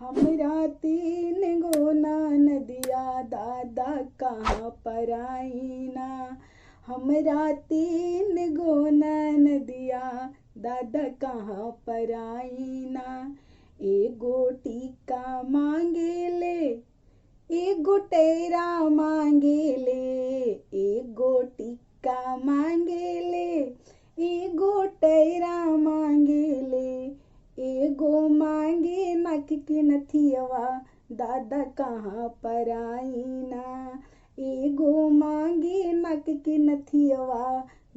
हमरा तीन गो नदिया दादा कहाँ पर आई ना। हमरा तीन गो नदिया दादा कहाँ पर आई ना। एगो टीका मांगेले एगो टेरा मांगेले, एगो टीका मांगेले एगो टेरा मांगेले। एगो मांगे नक के नथियवा दादा कहाँ पर आई ना। एगो मांगे नक के नथियवा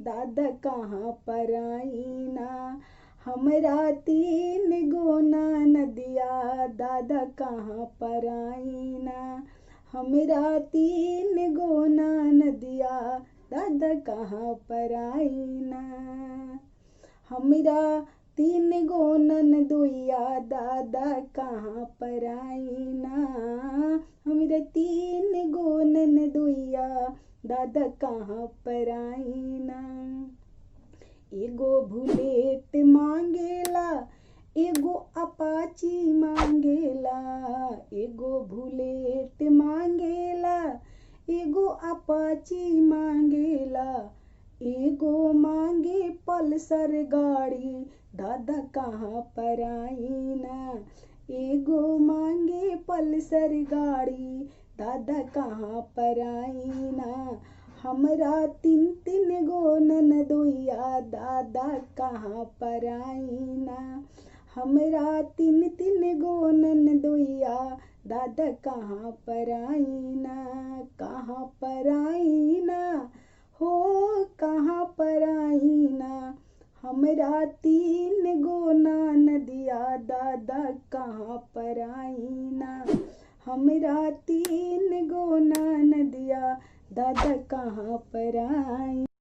दादा कहाँ पर आई ना। हमरा तीन गो नदिया दादा कहाँ पर आई ना। हमरा तीन गो नदिया दादा कहाँ पर आई ना। हमरा तीन गो ननदोइया दादा कहाँ पर आई ना। हमरा तीन गो ननदोइया दादा कहाँ पर आई ना। एगो बुलेट मांगेला एगो अपाची मांगेला। एगो बुलेट मांगेला एगो अपाची मांगेला। एगो मांगे पल्सर गाड़ी दादा कहाँ पर आई ना। एगो मांगे पल्सर गाड़ी दादा कहाँ पर आई ना। हमरा तीन तीन गो ननदोइया दादा कहाँ पर आई ना। हमरा तीन तीन गो ननदोइया दादा कहाँ पर आई ना। कहाँ पर आई ना हो कहाँ पर आई ना। हमरा तीन गो नदिया दादा कहाँ पर आई ना। हमरा तीन गो नदिया दादा कहाँ पर आई।